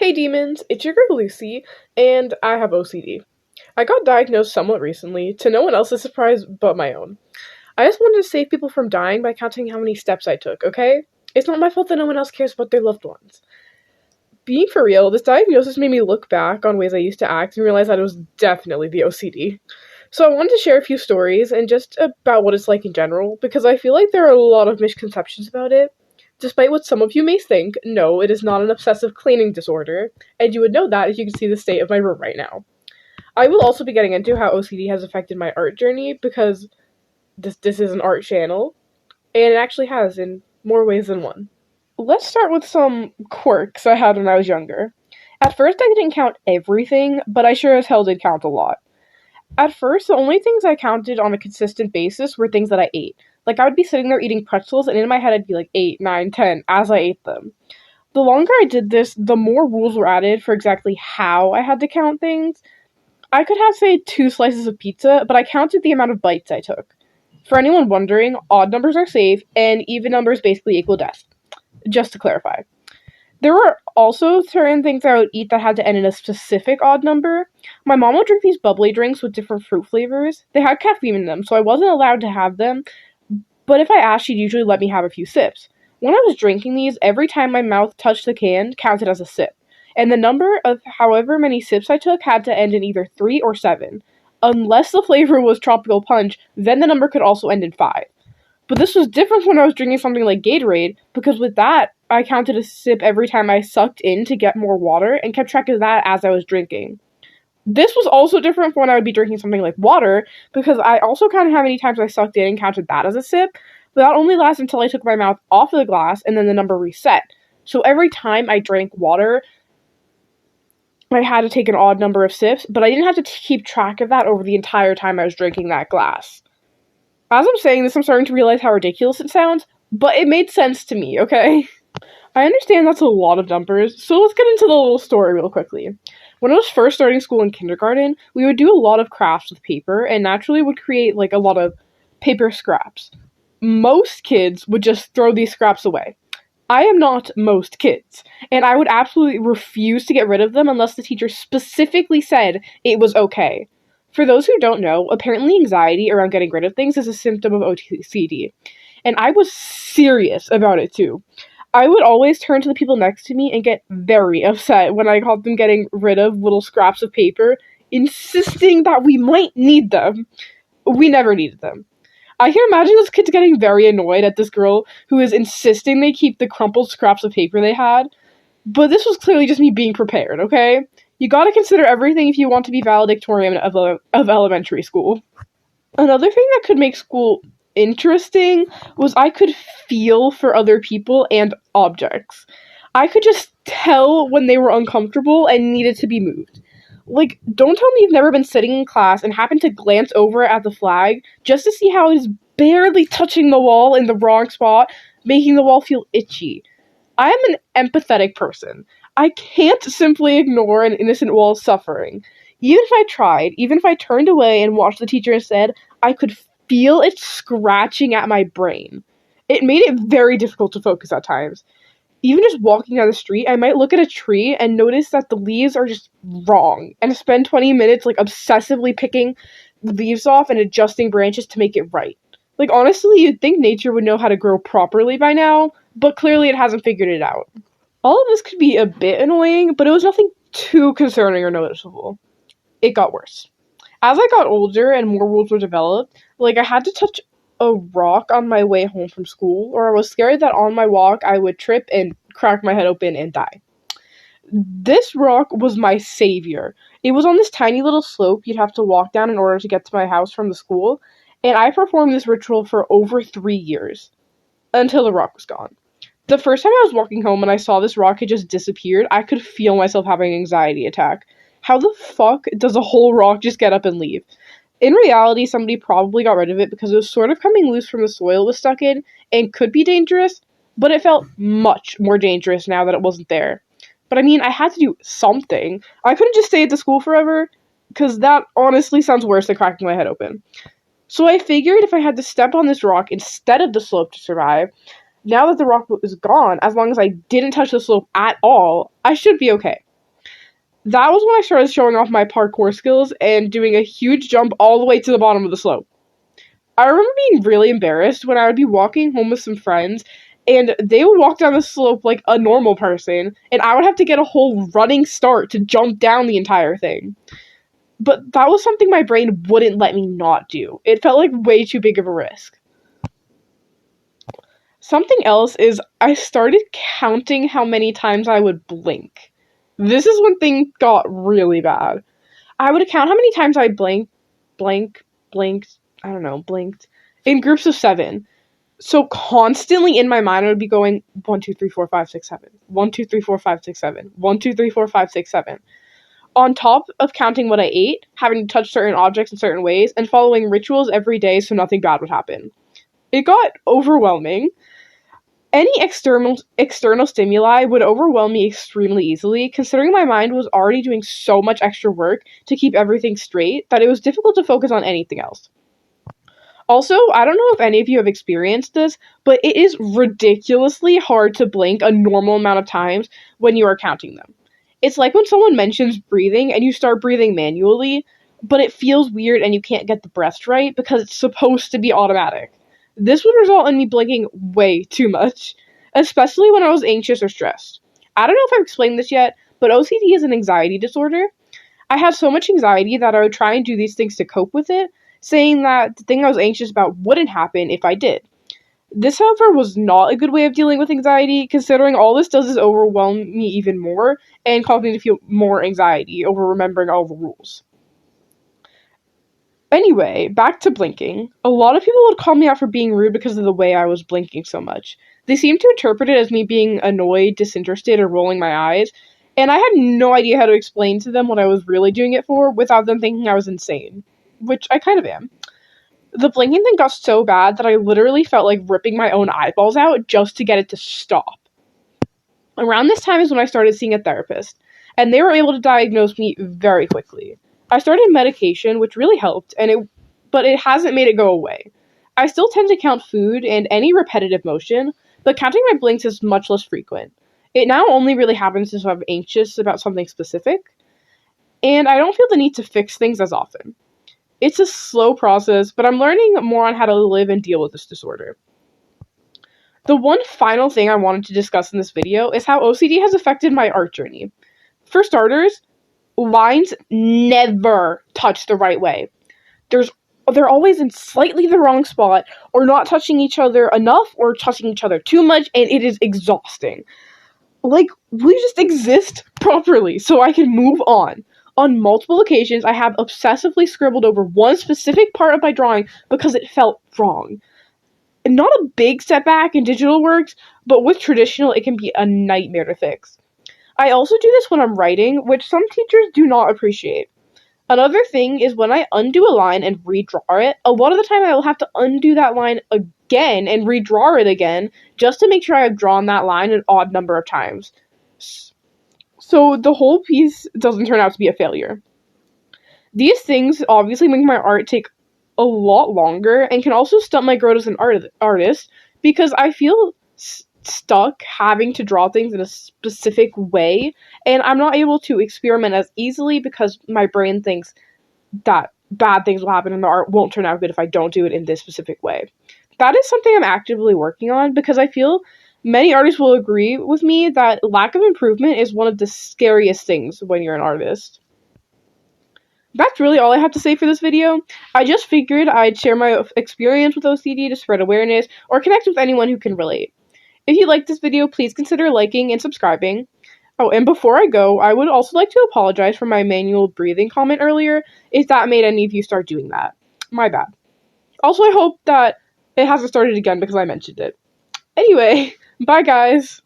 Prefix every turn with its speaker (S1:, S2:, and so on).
S1: Hey demons, it's your girl Lucy, and I have OCD. I got diagnosed somewhat recently, to no one else's surprise but my own. I just wanted to save people from dying by counting how many steps I took, okay? It's not my fault that no one else cares about their loved ones. Being for real, this diagnosis made me look back on ways I used to act and realize that it was definitely the OCD. So I wanted to share a few stories and just about what it's like in general, because I feel like there are a lot of misconceptions about it. Despite what some of you may think, no, it is not an obsessive cleaning disorder, and you would know that if you could see the state of my room right now. I will also be getting into how OCD has affected my art journey, because this is an art channel, and it actually has in more ways than one. Let's start with some quirks I had when I was younger. At first, I didn't count everything, but I sure as hell did count a lot. At first, the only things I counted on a consistent basis were things that I ate. Like, I would be sitting there eating pretzels, and in my head I'd be like 8, 9, 10 as I ate them. The longer I did this, the more rules were added for exactly how I had to count things. I could have, say, 2 slices of pizza, but I counted the amount of bites I took. For anyone wondering, odd numbers are safe, and even numbers basically equal death. Just to clarify. There were also certain things I would eat that had to end in a specific odd number. My mom would drink these bubbly drinks with different fruit flavors. They had caffeine in them, so I wasn't allowed to have them, but if I asked, she'd usually let me have a few sips. When I was drinking these, every time my mouth touched the can counted as a sip, and the number of however many sips I took had to end in either 3 or 7. Unless the flavor was tropical punch, then the number could also end in 5. But this was different when I was drinking something like Gatorade, because with that, I counted a sip every time I sucked in to get more water, and kept track of that as I was drinking. This was also different when I would be drinking something like water, because I also counted how many times I sucked in and counted that as a sip, but that only lasted until I took my mouth off of the glass, and then the number reset. So every time I drank water, I had to take an odd number of sips, but I didn't have to keep track of that over the entire time I was drinking that glass. As I'm saying this, I'm starting to realize how ridiculous it sounds, but it made sense to me, okay? I understand that's a lot of numbers, so let's get into the little story real quickly. When I was first starting school in kindergarten, we would do a lot of crafts with paper, and naturally would create, a lot of paper scraps. Most kids would just throw these scraps away. I am not most kids, and I would absolutely refuse to get rid of them unless the teacher specifically said it was okay. For those who don't know, apparently anxiety around getting rid of things is a symptom of OCD, and I was serious about it too. I would always turn to the people next to me and get very upset when I caught them getting rid of little scraps of paper, insisting that we might need them. We never needed them. I can imagine those kids getting very annoyed at this girl who is insisting they keep the crumpled scraps of paper they had, but this was clearly just me being prepared, okay? You gotta consider everything if you want to be valedictorian of elementary school. Another thing that could make school interesting was I could feel for other people and objects. I could just tell when they were uncomfortable and needed to be moved. Don't tell me you've never been sitting in class and happened to glance over at the flag just to see how it is barely touching the wall in the wrong spot, making the wall feel itchy. I am an empathetic person. I can't simply ignore an innocent wall suffering. Even if I tried, even if I turned away and watched the teacher instead, I could feel it scratching at my brain. It made it very difficult to focus at times. Even just walking down the street, I might look at a tree and notice that the leaves are just wrong, and spend 20 minutes obsessively picking leaves off and adjusting branches to make it right. Honestly, you'd think nature would know how to grow properly by now, but clearly it hasn't figured it out. All of this could be a bit annoying, but it was nothing too concerning or noticeable. It got worse. As I got older and more rules were developed, I had to touch a rock on my way home from school, or I was scared that on my walk I would trip and crack my head open and die. This rock was my savior. It was on this tiny little slope you'd have to walk down in order to get to my house from the school, and I performed this ritual for over 3 years, until the rock was gone. The first time I was walking home and I saw this rock had just disappeared, I could feel myself having an anxiety attack. How the fuck does a whole rock just get up and leave? In reality, somebody probably got rid of it because it was sort of coming loose from the soil it was stuck in and could be dangerous, but it felt much more dangerous now that it wasn't there. But I had to do something. I couldn't just stay at the school forever, because that honestly sounds worse than cracking my head open. So I figured if I had to step on this rock instead of the slope to survive, now that the rock was gone, as long as I didn't touch the slope at all, I should be okay. That was when I started showing off my parkour skills and doing a huge jump all the way to the bottom of the slope. I remember being really embarrassed when I would be walking home with some friends and they would walk down the slope like a normal person, and I would have to get a whole running start to jump down the entire thing. But that was something my brain wouldn't let me not do. It felt like way too big of a risk. Something else is I started counting how many times I would blink. This is when things got really bad. I would count how many times I blinked, blinked, in groups of 7. So constantly in my mind, I would be going 1, 2, 3, 4, 5, 6, 7. 1, 2, 3, 4, 5, 6, 7. 1, 2, 3, 4, 5, 6, 7. On top of counting what I ate, having to touch certain objects in certain ways, and following rituals every day so nothing bad would happen. It got overwhelming. Any external stimuli would overwhelm me extremely easily, considering my mind was already doing so much extra work to keep everything straight that it was difficult to focus on anything else. Also, I don't know if any of you have experienced this, but it is ridiculously hard to blink a normal amount of times when you are counting them. It's like when someone mentions breathing and you start breathing manually, but it feels weird and you can't get the breaths right because it's supposed to be automatic. This would result in me blinking way too much, especially when I was anxious or stressed. I don't know if I've explained this yet, but OCD is an anxiety disorder. I have so much anxiety that I would try and do these things to cope with it, saying that the thing I was anxious about wouldn't happen if I did. This, however, was not a good way of dealing with anxiety, considering all this does is overwhelm me even more and cause me to feel more anxiety over remembering all the rules. Anyway, back to blinking. A lot of people would call me out for being rude because of the way I was blinking so much. They seemed to interpret it as me being annoyed, disinterested, or rolling my eyes, and I had no idea how to explain to them what I was really doing it for without them thinking I was insane, which I kind of am. The blinking thing got so bad that I literally felt like ripping my own eyeballs out just to get it to stop. Around this time is when I started seeing a therapist, and they were able to diagnose me very quickly. I started medication, which really helped, but it hasn't made it go away. I still tend to count food and any repetitive motion, but counting my blinks is much less frequent. It now only really happens if I'm anxious about something specific, and I don't feel the need to fix things as often. It's a slow process, but I'm learning more on how to live and deal with this disorder. The one final thing I wanted to discuss in this video is how OCD has affected my art journey. For starters, lines never touch the right way. They're always in slightly the wrong spot, or not touching each other enough, or touching each other too much, and it is exhausting. Like, we just exist properly so I can move on. On multiple occasions, I have obsessively scribbled over one specific part of my drawing because it felt wrong. Not a big setback in digital works, but with traditional, it can be a nightmare to fix. I also do this when I'm writing, which some teachers do not appreciate. Another thing is when I undo a line and redraw it, a lot of the time I will have to undo that line again and redraw it again just to make sure I have drawn that line an odd number of times. So the whole piece doesn't turn out to be a failure. These things obviously make my art take a lot longer and can also stunt my growth as an artist because I feel stuck having to draw things in a specific way, and I'm not able to experiment as easily because my brain thinks that bad things will happen and the art won't turn out good if I don't do it in this specific way. That is something I'm actively working on because I feel many artists will agree with me that lack of improvement is one of the scariest things when you're an artist. That's really all I have to say for this video. I just figured I'd share my experience with OCD to spread awareness or connect with anyone who can relate. If you liked this video, please consider liking and subscribing. Oh, and before I go, I would also like to apologize for my manual breathing comment earlier, if that made any of you start doing that. My bad. Also, I hope that it hasn't started again because I mentioned it. Anyway, bye guys!